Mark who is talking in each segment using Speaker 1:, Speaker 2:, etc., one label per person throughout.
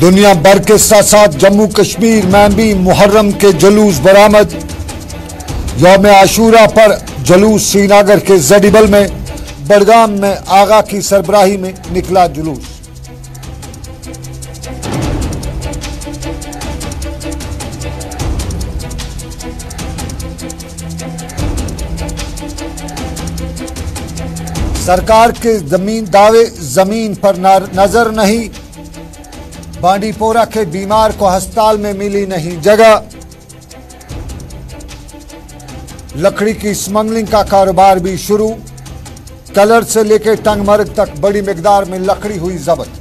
Speaker 1: दुनिया भर के साथ साथ जम्मू कश्मीर में भी मुहर्रम के जुलूस बरामद। यौम आशूरा पर जुलूस श्रीनगर के जडीबल में, बड़गाम में आगा की सरबराही में निकला जुलूस। सरकार के दावे जमीन पर नजर नहीं। बांडीपोरा के बीमार को अस्पताल में मिली नहीं जगह। लकड़ी की स्मगलिंग का कारोबार भी शुरू। कलर से लेकर टंगमर्ग तक बड़ी मिकदार में लकड़ी हुई जब्त।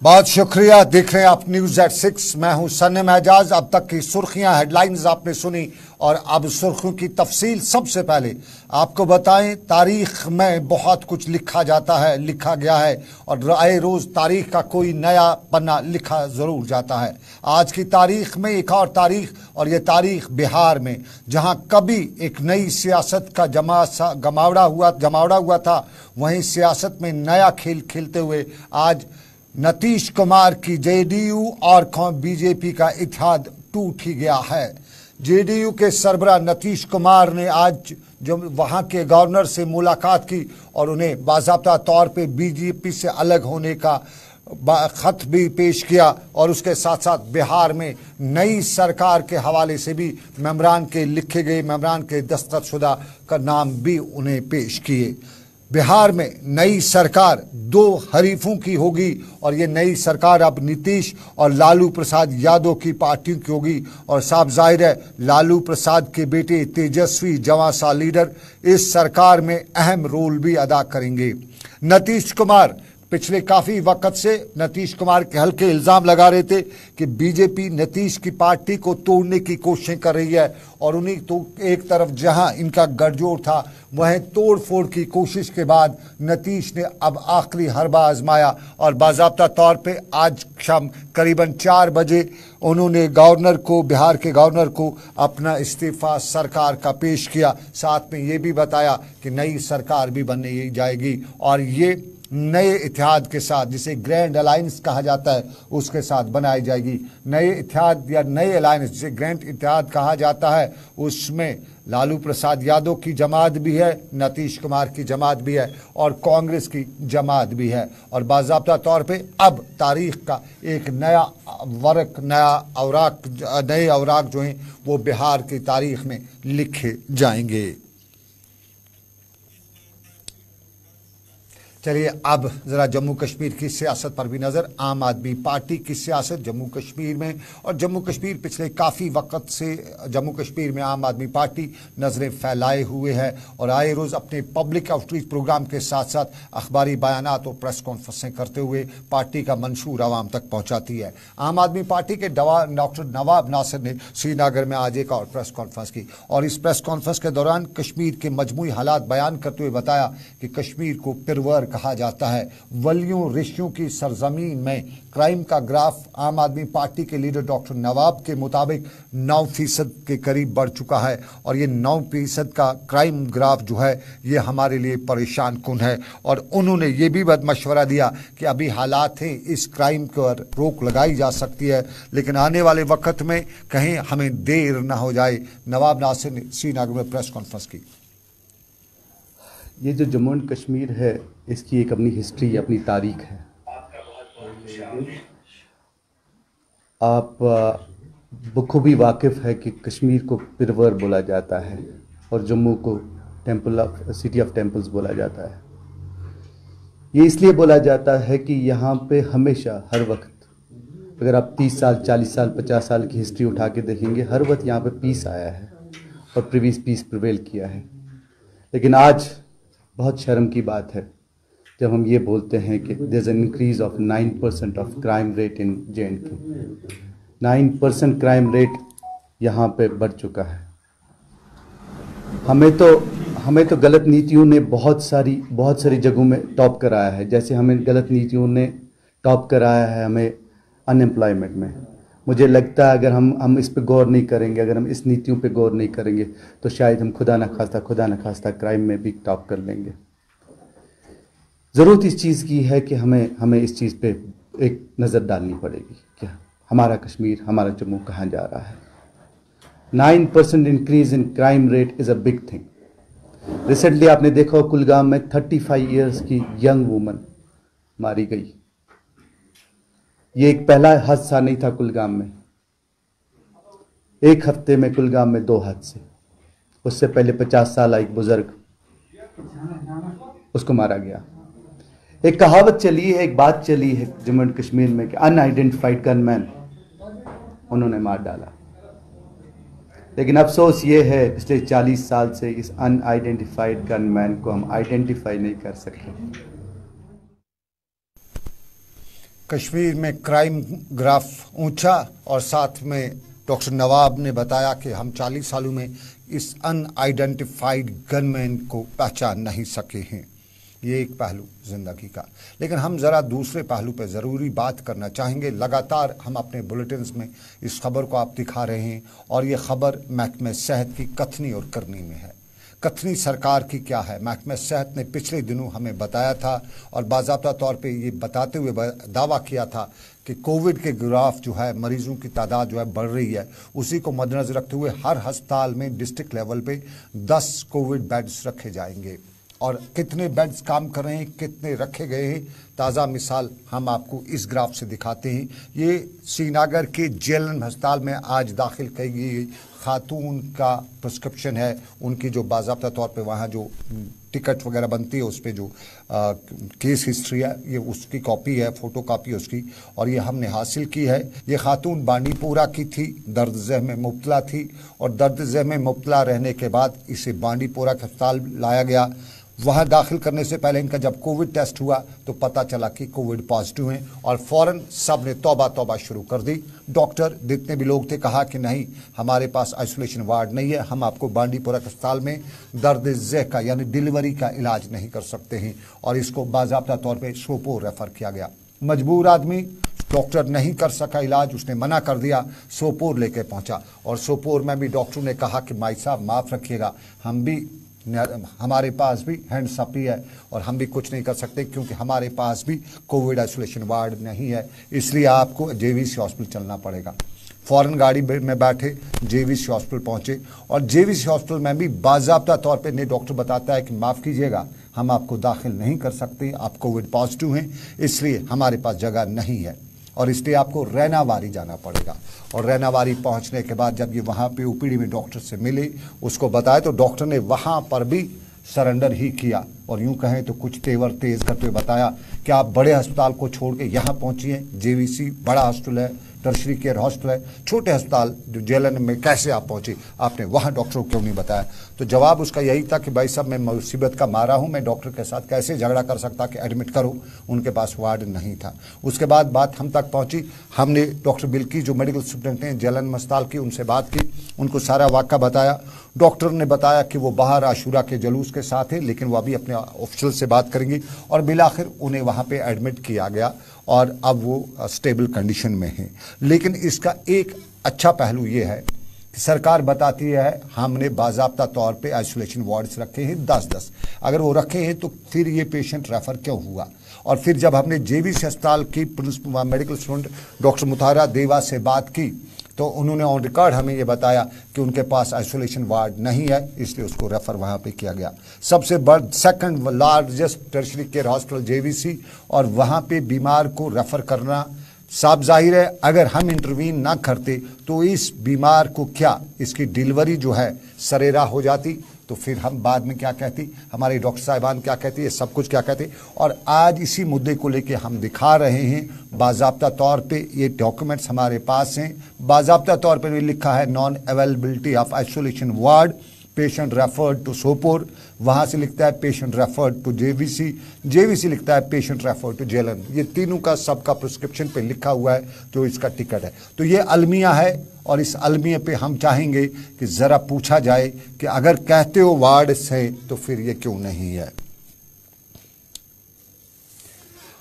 Speaker 1: बहुत शुक्रिया, देख रहे हैं आप न्यूज एट 6। मैं हूं सन्ने एजाज। अब तक की सुर्खियां, हेडलाइंस आपने सुनी और अब सुर्खियों की तफसील। सबसे पहले आपको बताएं, तारीख में बहुत कुछ लिखा जाता है, लिखा गया है और आए रोज तारीख का कोई नया पन्ना लिखा जरूर जाता है। आज की तारीख में एक और तारीख, और ये तारीख बिहार में, जहां कभी एक नई सियासत का जमावड़ा हुआ था, वहीं सियासत में नया खेल खेलते हुए आज नीतीश कुमार की जेडीयू और बीजेपी का इत्तेहाद टूट ही गया है। जेडीयू के सरबराह नीतीश कुमार ने आज जो वहां के गवर्नर से मुलाकात की और उन्हें बाज़ाब्ता तौर पे बीजेपी से अलग होने का खत भी पेश किया, और उसके साथ साथ बिहार में नई सरकार के हवाले से भी मेमोरान के लिखे गए, मेमोरान के दस्तखतशुदा का नाम भी उन्हें पेश किए। बिहार में नई सरकार दो हरीफों की होगी और ये नई सरकार अब नीतीश और लालू प्रसाद यादव की पार्टी की होगी। और साफ जाहिर है, लालू प्रसाद के बेटे तेजस्वी जवान लीडर इस सरकार में अहम रोल भी अदा करेंगे। नीतीश कुमार पिछले काफी वक्त से नीतीश कुमार के हल्के इल्जाम लगा रहे थे कि बीजेपी नीतीश की पार्टी को तोड़ने की कोशिश कर रही है, और उन्हीं तो एक तरफ जहां इनका गठजोड़ था, वहीं तोड़ फोड़ की कोशिश के बाद नीतीश ने अब आखिरी हरबा आजमाया और बाज़ाब्ता तौर पे आज शाम करीबन 4 बजे उन्होंने बिहार के गवर्नर को अपना इस्तीफा सरकार का पेश किया। साथ में ये भी बताया कि नई सरकार भी बनने जाएगी और ये नए इत्तेहाद के साथ, जिसे ग्रैंड अलायंस कहा जाता है, उसके साथ बनाई जाएगी। नए इत्तेहाद या नए अलायंस जिसे ग्रैंड इत्तेहाद कहा जाता है, उसमें लालू प्रसाद यादव की जमात भी है, नीतीश कुमार की जमात भी है और कांग्रेस की जमात भी है। और बाज़ाब्ता तौर पे अब तारीख का एक नया वर्क, नए औराक जो हैं वो बिहार की तारीख में लिखे जाएंगे। चलिए अब ज़रा जम्मू कश्मीर की सियासत पर भी नज़र। आम आदमी पार्टी की सियासत जम्मू कश्मीर में, और जम्मू कश्मीर पिछले काफ़ी वक्त से जम्मू कश्मीर में आम आदमी पार्टी नज़रें फैलाए हुए है और आए रोज़ अपने पब्लिक आउटरीच प्रोग्राम के साथ साथ अखबारी बयानात और प्रेस कॉन्फ्रेंसें करते हुए पार्टी का मंशूर आवाम तक पहुँचाती है। आम आदमी पार्टी के डॉक्टर नवाब नासिर ने श्रीनगर में आज एक और प्रेस कॉन्फ्रेंस की, और इस प्रेस कॉन्फ्रेंस के दौरान कश्मीर के मजमूई हालात बयान करते हुए बताया कि कश्मीर को पिरवर कहा जाता है। वलियों रिश्तियों की सरजमीन में क्राइम का ग्राफ आम आदमी पार्टी के लीडर डॉक्टर नवाब के मुताबिक 9% के करीब बढ़ चुका है, और ये 9% का क्राइम ग्राफ जो है ये हमारे लिए परेशान कुन है। और उन्होंने ये भी मशवरा दिया कि अभी हालात हैं, इस क्राइम पर रोक लगाई जा सकती है, लेकिन आने वाले वक्त में कहीं हमें देर ना हो जाए। नवाब नासिर ने श्रीनगर में प्रेस कॉन्फ्रेंस की।
Speaker 2: ये जो जम्मू एंड कश्मीर है, इसकी एक अपनी हिस्ट्री, अपनी तारीख है। आप बखूबी वाकिफ़ है कि कश्मीर को पिरवर बोला जाता है और जम्मू को सिटी ऑफ टेम्पल्स बोला जाता है। ये इसलिए बोला जाता है कि यहाँ पे हमेशा, हर वक्त, अगर आप 30 साल, 40 साल, 50 साल की हिस्ट्री उठा के देखेंगे, हर वक्त यहाँ पे पीस आया है और प्रीवियस पीस प्रिवेल किया है। लेकिन आज बहुत शर्म की बात है जब हम ये बोलते हैं कि there is an increase of 9% of crime rate in J&K। 9% crime rate यहाँ पे बढ़ चुका है। हमें तो गलत नीतियों ने बहुत सारी जगहों में टॉप कराया है। जैसे हमें गलत नीतियों ने टॉप कराया है हमें अनएम्प्लॉयमेंट में, मुझे लगता है अगर हम इस पे गौर नहीं करेंगे, अगर हम इस नीतियों पे गौर नहीं करेंगे तो शायद हम खुदा न खास्ता क्राइम में भी टॉप कर लेंगे। ज़रूरत इस चीज़ की है कि हमें इस चीज़ पे एक नज़र डालनी पड़ेगी कि हमारा कश्मीर, हमारा जम्मू कहाँ जा रहा है। 9% increase in crime rate is a big thing. Recently आपने देखा कुलगाम में 35 इयर्स की यंग वुमन मारी गई। ये एक पहला हादसा नहीं था कुलगाम में, एक हफ्ते में कुलगाम में 2 हादसे। उससे पहले 50 साल एक बुजुर्ग, उसको मारा गया। एक कहावत चली है, एक बात चली है जम्मू एंड कश्मीर में कि अनआइडेंटिफाइड गनमैन उन्होंने मार डाला। लेकिन अफसोस ये है पिछले 40 साल से इस अनआइडेंटिफाइड गनमैन को हम आइडेंटिफाई नहीं कर सके।
Speaker 1: कश्मीर में क्राइम ग्राफ ऊंचा और साथ में डॉक्टर नवाब ने बताया कि हम 40 सालों में इस अनआइडेंटिफाइड गनमैन को पहचान नहीं सके हैं। ये एक पहलू ज़िंदगी का। लेकिन हम ज़रा दूसरे पहलू पर ज़रूरी बात करना चाहेंगे। लगातार हम अपने बुलेटिन्स में इस खबर को आप दिखा रहे हैं और ये खबर महकमे सेहत की कथनी और करनी में है। कथनी सरकार की क्या है? महकमा सेहत ने पिछले दिनों हमें बताया था और बाज़ाब्ता तौर पे ये बताते हुए दावा किया था कि कोविड के ग्राफ जो है, मरीजों की तादाद जो है बढ़ रही है। उसी को मद्देनज़र रखते हुए हर अस्पताल में डिस्ट्रिक्ट लेवल पे 10 कोविड बेड्स रखे जाएंगे। और कितने बेड्स काम कर रहे हैं, कितने रखे गए हैं, ताज़ा मिसाल हम आपको इस ग्राफ से दिखाते हैं। ये श्रीनगर के जेएलएन अस्पताल में आज दाखिल की गई खातून का प्रिस्क्रिप्शन है। उनकी जो बाज़ाब्ता तौर पे वहाँ जो टिकट वगैरह बनती है उस पर जो केस हिस्ट्री है, ये उसकी कॉपी है, फ़ोटो कॉपी उसकी, और ये हमने हासिल की है। ये खातून बांडीपोरा की थी, दर्द ज़ह में मुब्तला थी और दर्द ज़ह में मुब्तला रहने के बाद इसे बांडीपोरा के अस्पताल लाया गया। वहाँ दाखिल करने से पहले इनका जब कोविड टेस्ट हुआ तो पता चला कि कोविड पॉजिटिव हैं और फ़ौरन सब ने तौबा शुरू कर दी। डॉक्टर जितने भी लोग थे कहा कि नहीं, हमारे पास आइसोलेशन वार्ड नहीं है, हम आपको बांडीपोरा अस्पताल में दर्द ज़ह का यानी डिलीवरी का इलाज नहीं कर सकते हैं, और इसको बाज़ाब्ता तौर पर सोपोर रेफ़र किया गया। मजबूर आदमी, डॉक्टर नहीं कर सका इलाज, उसने मना कर दिया, सोपोर लेके पहुंचा और सोपोर में भी डॉक्टर ने कहा कि भाई साहब माफ़ रखिएगा, हमारे पास भी हैंड्स अप ही है और हम भी कुछ नहीं कर सकते क्योंकि हमारे पास भी कोविड आइसोलेशन वार्ड नहीं है, इसलिए आपको जेवीसी हॉस्पिटल चलना पड़ेगा। फ़ौरन गाड़ी में बैठे जेवीसी हॉस्पिटल पहुंचे और जेवीसी हॉस्पिटल में भी बाज़ाब्ता तौर पे डॉक्टर बताता है कि माफ़ कीजिएगा, हम आपको दाखिल नहीं कर सकते, आप कोविड पॉजिटिव हैं, इसलिए हमारे पास जगह नहीं है और इसलिए आपको रैनावारी जाना पड़ेगा। और रैनावारी पहुंचने के बाद जब ये वहाँ पे ओपीडी में डॉक्टर से मिले, उसको बताया तो डॉक्टर ने वहाँ पर भी सरेंडर ही किया और यूँ कहें तो कुछ तेवर तेज़ करते हुए बताया कि आप बड़े अस्पताल को छोड़ के यहाँ पहुँचिए, जेवीसी बड़ा हॉस्पिटल है, टर्शरी केयर हॉस्पिटल है, छोटे अस्पताल जो जेएलएन में कैसे आप पहुँचे, आपने वहाँ डॉक्टर को क्यों नहीं बताया? तो जवाब उसका यही था कि भाई साहब मैं मुसीबत का मारा हूँ, मैं डॉक्टर के साथ कैसे झगड़ा कर सकता कि एडमिट करो, उनके पास वार्ड नहीं था। उसके बाद बात हम तक पहुँची, हमने डॉक्टर बिल्की जो मेडिकल स्टूडेंट हैं जेएलएन अस्पताल की, उनसे बात की, उनको सारा वाक़ा बताया। डॉक्टर ने बताया कि वो बाहर आशूरा के जुलूस के साथ है, लेकिन वो अभी अपने ऑफिशियल से बात करेंगी और बिलाखिर उन्हें वहाँ पे एडमिट किया गया और अब वो स्टेबल कंडीशन में हैं। लेकिन इसका एक अच्छा पहलू ये है कि सरकार बताती है हमने बाज़ाब्ता तौर पे आइसोलेशन वार्ड्स रखे हैं 10-10। अगर वो रखे हैं तो फिर ये पेशेंट रेफ़र क्यों हुआ? और फिर जब हमने जेवीसी अस्पताल की प्रिंसिपल मेडिकल स्टूडेंट डॉक्टर मुताहरा देवा से बात की तो उन्होंने ऑन रिकॉर्ड हमें ये बताया कि उनके पास आइसोलेशन वार्ड नहीं है, इसलिए उसको रेफ़र वहाँ पे किया गया। सबसे second largest tertiary care hospital JVC, और वहाँ पे बीमार को रेफ़र करना साफ जाहिर है अगर हम इंटरवीन ना करते तो इस बीमार को क्या, इसकी डिलीवरी जो है सरेरा हो जाती, तो फिर हम बाद में क्या कहती, हमारे डॉक्टर साहिबान क्या कहती, ये सब कुछ क्या कहते। और आज इसी मुद्दे को लेके हम दिखा रहे हैं बाज़ाब्ता तौर पे, ये डॉक्यूमेंट्स हमारे पास हैं, बाज़ाब्ता तौर पे भी लिखा है non availability of isolation ward, patient referred to Sopore, वहाँ से लिखता है patient referred to JVC, JVC लिखता है पेशेंट रेफर्ड टू जेएलएन। ये तीनों का सबका प्रिस्क्रिप्शन पे लिखा हुआ है जो इसका टिकट है। तो ये अलमिया है और इस अलमिया पे हम चाहेंगे कि ज़रा पूछा जाए कि अगर कहते हो वार्ड से तो फिर ये क्यों नहीं है।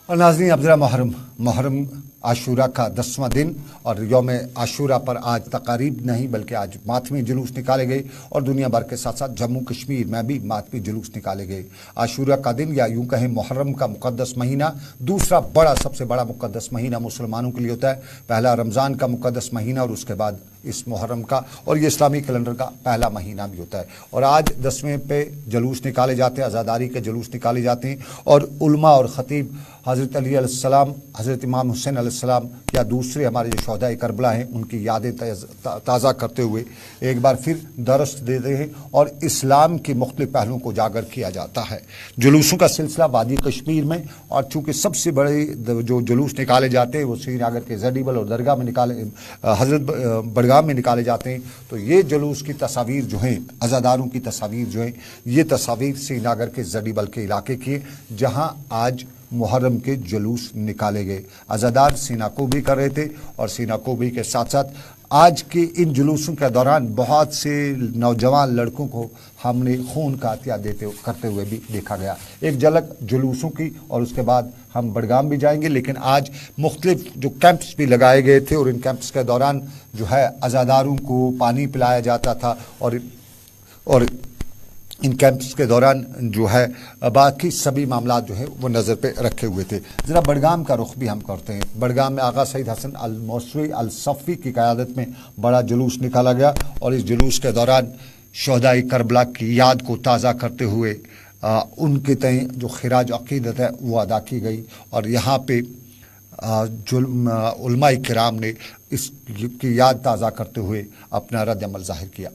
Speaker 1: और नाज़रीन अब ज़रा मुहर्रम आशूरा का 10वां दिन और यौम आशूरा पर आज तकारीब नहीं बल्कि आज मातमी जुलूस निकाले गए और दुनिया भर के साथ साथ जम्मू कश्मीर में भी मातमी जुलूस निकाले गए। आशूरा का दिन या यूं कहें मुहर्रम का मुकद्दस महीना दूसरा सबसे बड़ा मुकद्दस महीना मुसलमानों के लिए होता है। पहला रमज़ान का मुकद्दस महीना और उसके बाद इस मुहर्रम का, और ये इस्लामी कैलेंडर का पहला महीना भी होता है। और आज 10वें पे जुलूस निकाले जाते हैं, आज़ादारी के जुलूस निकाले जाते हैं और उलमा और ख़तीब हज़रत अली अलैहिस्सलाम, हज़रत इमाम हुसैन अलैहिस्सलाम या दूसरे हमारे जो शहदा करबला हैं उनकी यादें ताज़ा करते हुए एक बार फिर दरस देते हैं और इस्लाम के मुख्तलिफ पहलुओं को उजागर किया जाता है। जुलूसों का सिलसिला वादी कश्मीर में, और चूँकि सबसे बड़े जो जुलूस निकाले जाते हैं वो श्रीनगर के जडीबल और दरगाह में हज़रत बड़गाम में निकाले जाते हैं। तो ये जुलूस की तस्वीर जो हैं, अज़ादारों की तस्वीर जो हैं, ये तस्वीर श्रीनगर के जडीबल के इलाके की है जहाँ आज मुहर्रम के जुलूस निकाले गए। अज़ादार सीनाकोबी कर रहे थे और सीनाकोबी के साथ साथ आज के इन जुलूसों के दौरान बहुत से नौजवान लड़कों को हमने खून का अतिया करते हुए भी देखा गया। एक झलक जुलूसों की, और उसके बाद हम बड़गाम भी जाएंगे। लेकिन आज मुख्तलिफ जो कैंप्स भी लगाए गए थे और इन कैंप्स के दौरान जो है अज़ादारों को पानी पिलाया जाता था और इन कैंप्स के दौरान जो है बाकी सभी मामला जो है वो नज़र पे रखे हुए थे। ज़रा बड़गाम का रुख भी हम करते हैं। बड़गाम में आगा सईद हसन अल मौसवी अल सफ़ी की क़यादत में बड़ा जुलूस निकाला गया और इस जुलूस के दौरान शहदाए करबला की याद को ताज़ा करते हुए उनके तय जो खिराज अक़ीदत है वो अदा की गई और यहाँ पे उलमाए किराम ने इसकी याद ताज़ा करते हुए अपना रद्द अमल ज़ाहिर किया।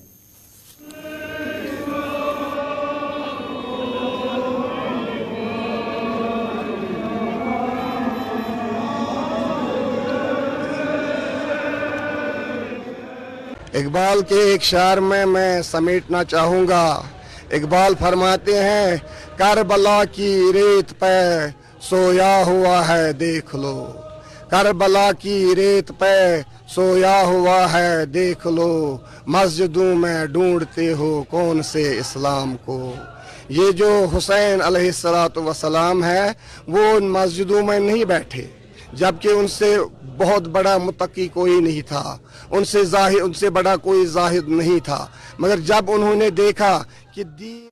Speaker 3: इकबाल के एक शार में मैं समेटना चाहूँगा। इकबाल फरमाते हैं, करबला की रेत पे सोया हुआ है देख लो, करबला की रेत पे सोया हुआ है देख लो, मस्जिदों में ढूंढते हो कौन से इस्लाम को। ये जो हुसैन अलैहिस्सलातु वस्सलाम है वो उन मस्जिदों में नहीं बैठे, जबकि उनसे बहुत बड़ा मुत्तकी कोई नहीं था, उनसे बड़ा कोई जाहिद नहीं था, मगर जब उन्होंने देखा कि दीन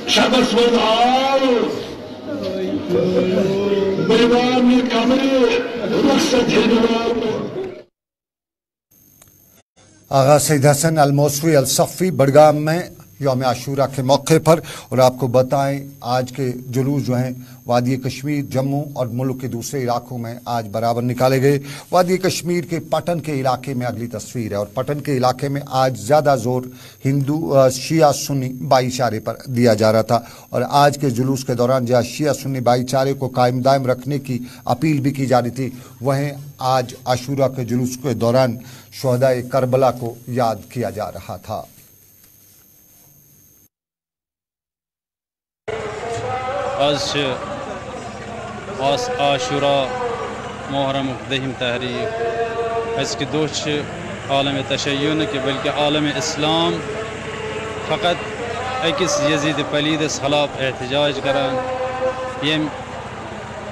Speaker 4: शबस वज़ार बेवान कमरे रखसत
Speaker 1: आगा सईद हसन अल मौसवी अल सफ़ी बड़गाम में यौम आशूरा के मौके पर। और आपको बताएं आज के जुलूस जो हैं वादी कश्मीर, जम्मू और मुल्क के दूसरे इलाकों में आज बराबर निकाले गए। वादी कश्मीर के पटन के इलाके में अगली तस्वीर है और पटन के इलाके में आज ज़्यादा जोर हिंदू शिया सुन्नी भाईचारे पर दिया जा रहा था और आज के जुलूस के दौरान जहाँ शिया सुन्नी भाईचारे को कायम दायम रखने की अपील भी की जा रही थी, वहीं आज आशूरा के जुलूस के दौरान शहदाए करबला को याद किया जा रहा था।
Speaker 5: आज आशूरा मुहर्रम दहिम तहरीक अज़ दोह आलम तशय्युन न कि बल्कि आलम इस्लाम फ़कत अकिस यजीद पलीदस खिलाफ एहतजाज करान यम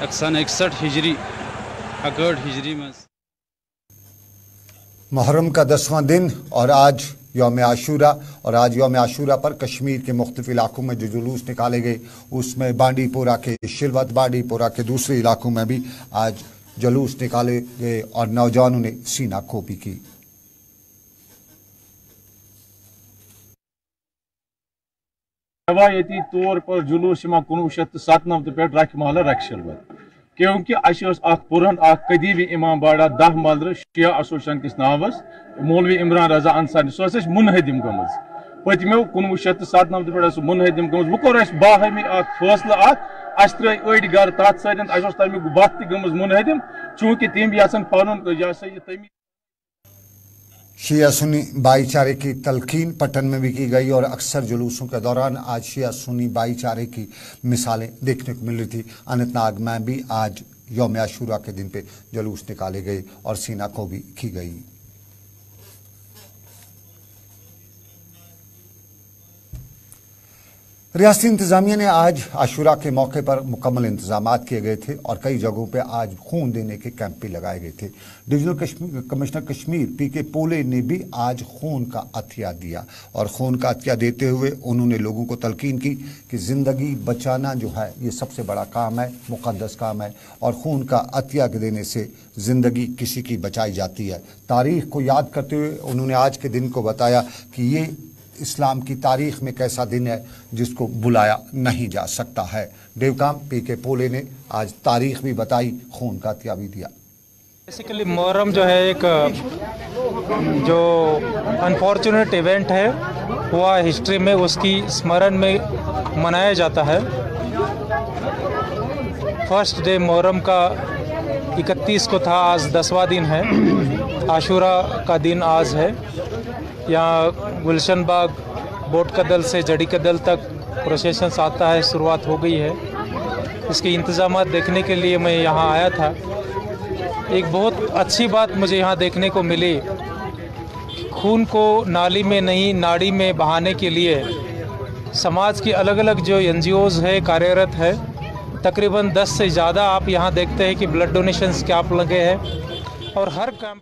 Speaker 5: 161 हिजरी 61 हिजरी में
Speaker 1: मुहर्रम का 10वां दिन और आज यौम आशूरा। और आज यौम आशूरा पर कश्मीर के मुख्तलिफ इलाकों में जो जुलूस निकाले गए उसमें बांडीपोरा के शिलवत, बांडीपोरा के दूसरे इलाकों में भी आज जुलूस निकाले गए और नौजवानों ने सीना कोपी की।
Speaker 6: रवायती तौर पर जुलूस 1997 पे रख महल रख शिलवत, क्योंकि पुरन कदीबी इमाम बाड़ा 10 मलर शिया एसोसिएशन किस नावस मौलवी इमरान रजा अंसारी सह मुनहदिम गम पतमो 1997 पे मुनहदिम गम वो कोर बाहमी फैसला त्रे अड़ गर तथ सत तमिक वत गम मुनहदिम चूंकि तम यन पन
Speaker 1: शिया सुन्नी भाईचारे की तलकीन पटन में भी की गई और अक्सर जुलूसों के दौरान आज शिया सुन्नी भाईचारे की मिसालें देखने को मिल रही थी। अनंतनाग में भी आज यौम आशूरा के दिन पे जुलूस निकाले गए और सीना को भी की गई। रियासती इंतजामिया ने आज आशूरा के मौके पर मुकम्मल इंतजामात किए गए थे और कई जगहों पे आज खून देने के कैंप भी लगाए गए थे। डिविजनल कमिश्नर कश्मीर पीके पोले ने भी आज खून का अतिया दिया और खून का अतिया देते हुए उन्होंने लोगों को तलकीन की कि ज़िंदगी बचाना जो है ये सबसे बड़ा काम है, मुक़द्दस काम है और खून का अतिया देने से ज़िंदगी किसी की बचाई जाती है। तारीख़ को याद करते हुए उन्होंने आज के दिन को बताया कि ये इस्लाम की तारीख में कैसा दिन है जिसको बुलाया नहीं जा सकता है। डेवकाम पीके पोले ने आज तारीख भी बताई, खून का अतिया भी दिया।
Speaker 7: बेसिकली मुहर्रम जो है एक जो अनफॉर्चुनेट इवेंट है हुआ हिस्ट्री में, उसकी स्मरण में मनाया जाता है। फर्स्ट डे मुहर्रम का 31 को था, आज 10वां दिन है। आशूरा का दिन आज है। यहाँ गुलशन बाग बोट कदल से जड़ी कदल तक प्रोसेशन आता है, शुरुआत हो गई है। इसके इंतज़ामात देखने के लिए मैं यहाँ आया था। एक बहुत अच्छी बात मुझे यहाँ देखने को मिली, खून को नाली में नहीं नाड़ी में बहाने के लिए समाज की अलग अलग जो NGOs है कार्यरत है। तकरीबन 10 से ज़्यादा आप यहाँ देखते हैं कि ब्लड डोनेशंस कैंप लगे हैं और हर कैंप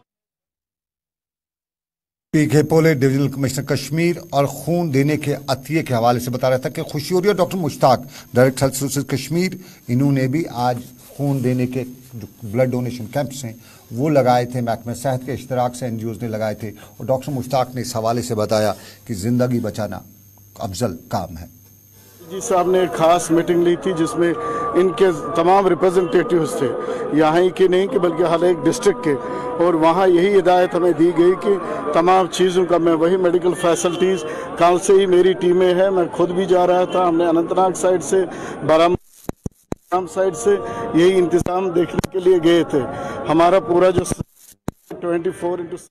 Speaker 1: पीके पोले डिविजनल कमिश्नर कश्मीर और खून देने के अतिये के हवाले से बता रहा था कि खुशी हो रही है। Doctor Mushtaq director health services Kashmir, इन्होंने भी आज खून देने के जो ब्लड डोनेशन कैंप्स हैं वो लगाए थे, महकमा सेहत के इश्तराक से NGOs ने लगाए थे और डॉक्टर मुश्ताक ने इस हवाले से बताया कि ज़िंदगी बचाना अफजल काम है।
Speaker 8: जी साहब ने एक खास मीटिंग ली थी जिसमें इनके तमाम रिप्रेजेंटेटिव्स थे, यहाँ ही के नहीं कि बल्कि हर एक डिस्ट्रिक्ट के, और वहाँ यही हिदायत हमें दी गई कि तमाम चीज़ों का, मैं वही मेडिकल फैसिलिटीज़ कल से ही मेरी टीमें हैं, मैं खुद भी जा रहा था। हमने अनंतनाग साइड से, बारामूला साइड से यही इंतज़ाम देखने के लिए गए थे। हमारा पूरा जो 24/7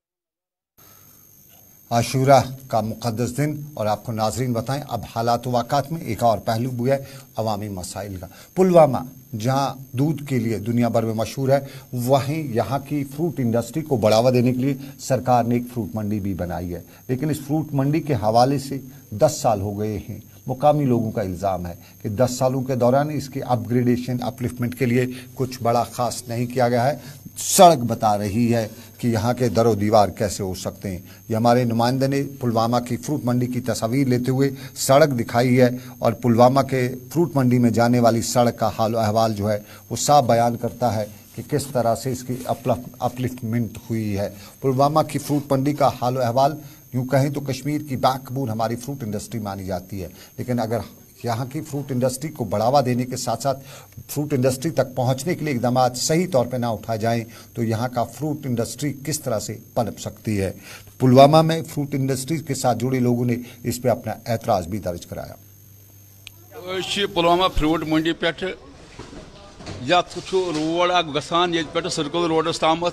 Speaker 1: आशूरा का मुक़द्दस दिन। और आपको नाजरीन बताएं अब हालात वाक़ात में एक और पहलू भी है अवामी मसाइल का। पुलवामा जहां दूध के लिए दुनिया भर में मशहूर है, वहीं यहाँ की फ्रूट इंडस्ट्री को बढ़ावा देने के लिए सरकार ने एक फ्रूट मंडी भी बनाई है। लेकिन इस फ्रूट मंडी के हवाले से 10 साल हो गए हैं। मुकामी लोगों का इल्ज़ाम है कि 10 सालों के दौरान इसके अपग्रेडेशन अपलिफ्टमेंट के लिए कुछ बड़ा ख़ास नहीं किया गया है। सड़क बता रही है कि यहाँ के दरो दीवार कैसे हो सकते हैं। ये हमारे नुमाइंदे ने पुलवामा की फ्रूट मंडी की तस्वीर लेते हुए सड़क दिखाई है और पुलवामा के फ्रूट मंडी में जाने वाली सड़क का हाल अहवाल जो है वो साफ बयान करता है कि किस तरह से इसकी अपलिफ्टमेंट हुई है। पुलवामा की फ्रूट मंडी का हाल अहवाल यूँ कहें तो कश्मीर की बैकबोन हमारी फ्रूट इंडस्ट्री मानी जाती है। लेकिन अगर यहाँ की फ्रूट इंडस्ट्री को बढ़ावा देने के साथ साथ फ्रूट इंडस्ट्री तक पहुँचने के लिए इकदाम सही तौर पर ना उठाए जाएं तो यहाँ का फ्रूट इंडस्ट्री किस तरह से पनप सकती है। पुलवामा में फ्रूट इंडस्ट्री के साथ जुड़े लोगों ने इस पर अपना एतराज़ भी दर्ज कराया।
Speaker 9: पुलवामा फ्रूट मंडी पे रोड गसान ये सर्कल रोडस ताम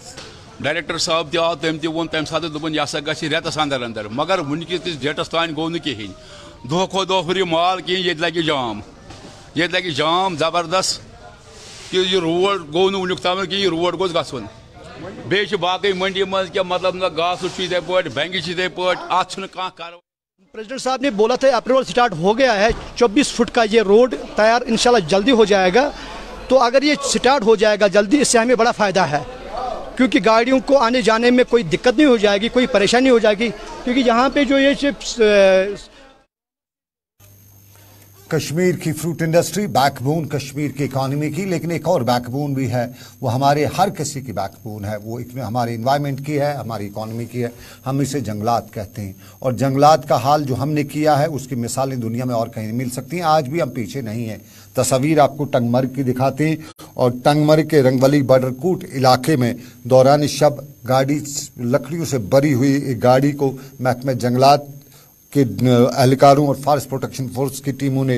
Speaker 9: डायरेक्टर साहब तव तम तोन तम सात दोपन यह रेतस अंदर अंदर, मगर वनकिस डेटस तान गो कहें। दह खो दह हुर माल कहें, ये लगे जाम जबरदस्त कि यह रोड गो नुक तम कि रोड गोस गन। बे बाकी मंडी मज क्या मतलब न घास इथे पे बैंक इथे पे अत।
Speaker 10: प्रेसिडेंट साहब ने बोला था अप्रूवल स्टार्ट हो गया है, 24 फुट का ये रोड तैयार इंशाल्लाह जल्दी हो जाएगा। तो अगर ये स्टार्ट हो जाएगा जल्दी, इससे हमें बड़ा फ़ायदा है क्योंकि गाड़ियों को आने जाने में कोई दिक्कत नहीं हो जाएगी, कोई परेशानी हो जाएगी। क्योंकि यहाँ पे जो ये
Speaker 1: कश्मीर की फ्रूट इंडस्ट्री बैकबोन कश्मीर की इकॉनमी की, लेकिन एक और बैकबोन भी है, वो हमारे हर किसी की बैकबोन है। वो एक हमारे इन्वायरमेंट की है, हमारी इकॉनमी की है। हम इसे जंगलात कहते हैं और जंगलात का हाल जो हमने किया है उसकी मिसालें दुनिया में और कहीं नहीं मिल सकती हैं। आज भी हम पीछे नहीं हैं। तस्वीर आपको टंगमर्ग की दिखाते हैं और टंगमर्ग के रंगवली बॉर्डरकूट इलाके में दौरान शब गाड़ी लकड़ियों से भरी हुई एक गाड़ी को महकमे जंगलात के एहलकारों और फॉरेस्ट प्रोटेक्शन फोर्स की टीमों ने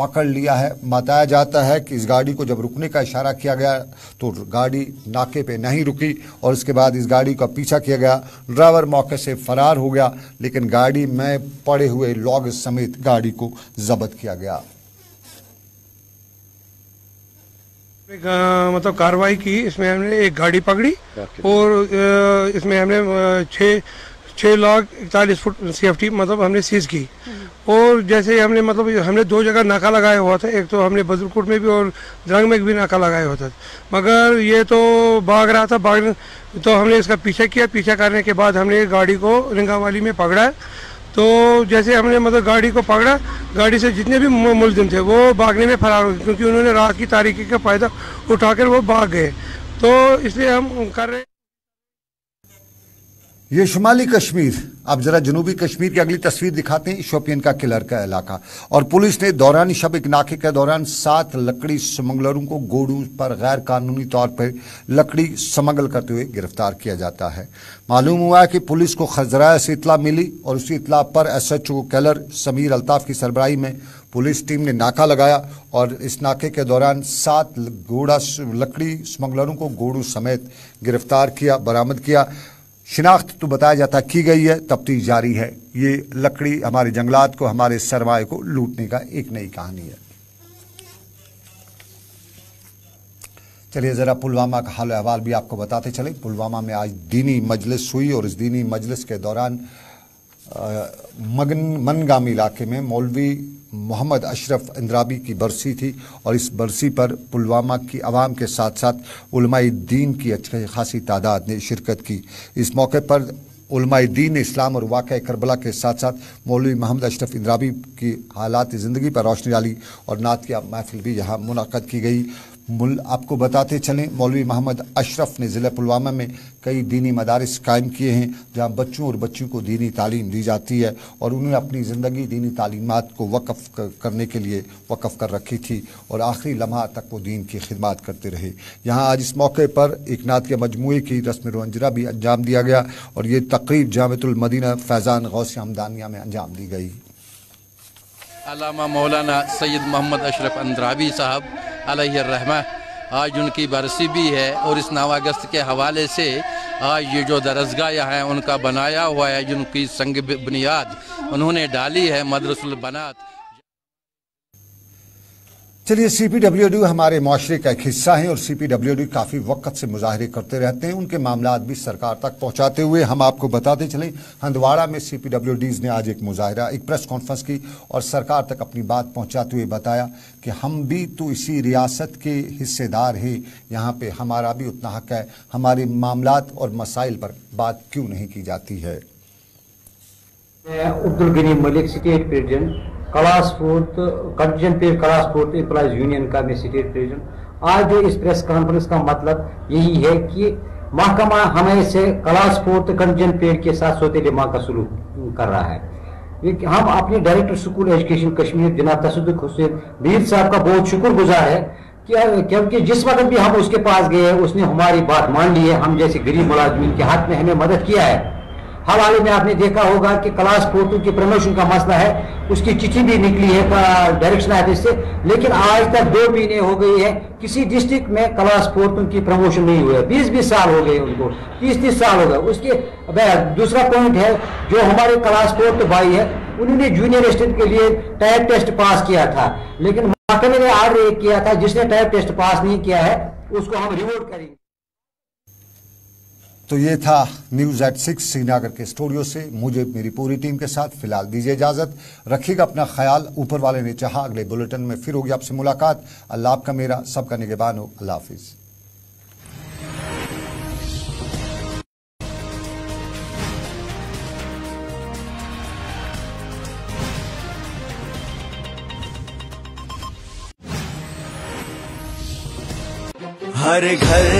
Speaker 1: पकड़ लिया है। बताया जाता है कि इस गाड़ी को जब रुकने का इशारा किया गया तो गाड़ी नाके पे नहीं रुकी और उसके बाद इस गाड़ी का पीछा किया गया। ड्राइवर मौके से फरार हो गया, लेकिन गाड़ी में पड़े हुए लॉग समेत गाड़ी को जब्त किया गया।
Speaker 11: मतलब कार्रवाई की, इसमें हमने एक गाड़ी पकड़ी और इसमें हमने 6 लाख 41 फुट CFT मतलब हमने सीज की। और जैसे हमने मतलब हमने 2 जगह नाका लगाया हुआ था, एक तो हमने बदरकोट में भी और द्रंग में भी नाका लगाया हुआ था, मगर ये तो भाग रहा था। तो हमने इसका पीछा किया। पीछा करने के बाद हमने गाड़ी को रिंगावाली में पकड़ा। तो जैसे हमने मतलब गाड़ी को पकड़ा, गाड़ी से जितने भी मुलजिम थे वो भागने में फरार हो गए, क्योंकि उन्होंने रात की तारीकी का फायदा उठाकर वो भाग गए। तो इसलिए हम कर रहे हैं।
Speaker 1: ये शुमाली कश्मीर। अब जरा जनूबी कश्मीर की अगली तस्वीर दिखाते हैं। शोपियन का किलर का इलाका, और पुलिस ने दौरान शब एक नाके के दौरान 7 लकड़ी स्मगलरों को गोडू पर गैर कानूनी तौर पर लकड़ी स्मगल करते हुए गिरफ्तार किया जाता है। मालूम हुआ है कि पुलिस को खजराया से इतला मिली और उसी इतला पर SHO किलर समीर अल्ताफ की सरबराही में पुलिस टीम ने नाका लगाया और इस नाके के दौरान 7 लकड़ी स्मगलरों को गोडू समेत गिरफ्तार किया, बरामद किया। शिनाख्त तो बताया जाता की गई है, तफ्तीश जारी है। ये लकड़ी हमारे जंगलात को, हमारे सरमाए को लूटने का एक नई कहानी है। चलिए जरा पुलवामा का हाल अहवाल भी आपको बताते चले। पुलवामा में आज दीनी मजलिस हुई और इस दीनी मजलिस के दौरान मनगामी इलाके में मौलवी मोहम्मद अशरफ इंद्राबी की बरसी थी और इस बरसी पर पुलवामा की आवाम के साथ साथ उलमाए दीन की अच्छी खासी तादाद ने शिरकत की। इस मौके पर उलमाए दीन इस्लाम और वाक़या करबला के साथ साथ मौलवी मोहम्मद अशरफ इंद्राबी की हालात ज़िंदगी पर रोशनी डाली और नातिया महफिल भी यहाँ मुनक़द की गई। आपको बताते चलें, मौलवी मोहम्मद अशरफ ने ज़िला पुलवामा में कई दीनी मदारिस कायम किए हैं जहाँ बच्चों और बच्चियों को दीनी तालीम दी जाती है और उन्होंने अपनी ज़िंदगी दीनी तालीमात को वक़फ़ करने के लिए वक़फ़ कर रखी थी और आखिरी लम्हा तक वो दीन की खिदमत करते रहे। यहाँ आज इस मौके पर एक नात के मजमूए की रस्म रुअंजरा भी अंजाम दिया गया और ये तकरीब जामिअतुल मदीना फैज़ान गौस हमदानिया में अंजाम दी गई।
Speaker 12: अल्लामा मौलाना सैयद मोहम्मद अशरफ इंद्राबी साहब अलैहिर्रहमा, आज उनकी बरसी भी है और इस 9 अगस्त के हवाले से आज ये जो दरसगाह है उनका बनाया हुआ है, जिनकी संग बुनियाद उन्होंने डाली है मदरसुल बनात।
Speaker 1: चलिए, CPWD हमारे माशरे का एक हिस्सा है और CPWD काफ़ी वक्त से मुजाहरे करते रहते हैं, उनके मामलात भी सरकार तक पहुंचाते हुए हम आपको बताते चलें। हंदवाड़ा में CPWDs ने आज एक मुजाहरा, एक प्रेस कॉन्फ्रेंस की और सरकार तक अपनी बात पहुंचाते हुए बताया कि हम भी तो इसी रियासत के हिस्सेदार हैं, यहाँ पे हमारा भी उतना हक है, हमारे मामलात और मसाइल पर बात क्यों नहीं की जाती है।
Speaker 13: Abdul Ghani Malik, state president class 4th contingent pay class 4th employees union का मैं स्टेट प्रेसिडेंट। आज जो इस प्रेस कॉन्फ्रेंस का मतलब यही है कि महकमा हमें से क्लास 4th कंटीजेंट पे के साथ सौतेले माह का सलूक कर रहा है। हम अपने डायरेक्टर स्कूल एजुकेशन कश्मीर जनाब तसद्दुक हुसैन मीर साहब का बहुत शुक्रगुजार है क्योंकि जिस वक्त भी हम उसके पास गए उसने हमारी बात मान ली है। हम जैसे गरीब मुलाजिमीन के हाथ में हमें मदद किया है। हवाले में आपने देखा होगा कि क्लास 4 की प्रमोशन का मसला है, उसकी चिट्ठी भी निकली है डायरेक्शन ऑफिस से, लेकिन आज तक 2 महीने हो गई है किसी डिस्ट्रिक्ट में क्लास 4 की प्रमोशन नहीं हुआ है। 20-20 साल हो गए उनको, 30-30 साल हो गए। उसके दूसरा पॉइंट है, जो हमारे क्लास 4 भाई है उन्होंने जूनियर असिस्टेंट के लिए टाइप टेस्ट पास किया था, लेकिन महकमे ने ऑर्डर किया था जिसने टाइप टेस्ट पास नहीं किया है उसको हम रिवोट करेंगे।
Speaker 1: तो ये था न्यूज़ एट 6 श्रीनगर के स्टूडियो से। मुझे मेरी पूरी टीम के साथ फिलहाल दीजिए इजाजत। रखिएगा अपना ख्याल, ऊपर वाले ने चाहा अगले बुलेटिन में फिर होगी आपसे मुलाकात। अल्लाह आपका मेरा सबका निगहबान हो। अल्लाह हाफिज।
Speaker 14: हर घर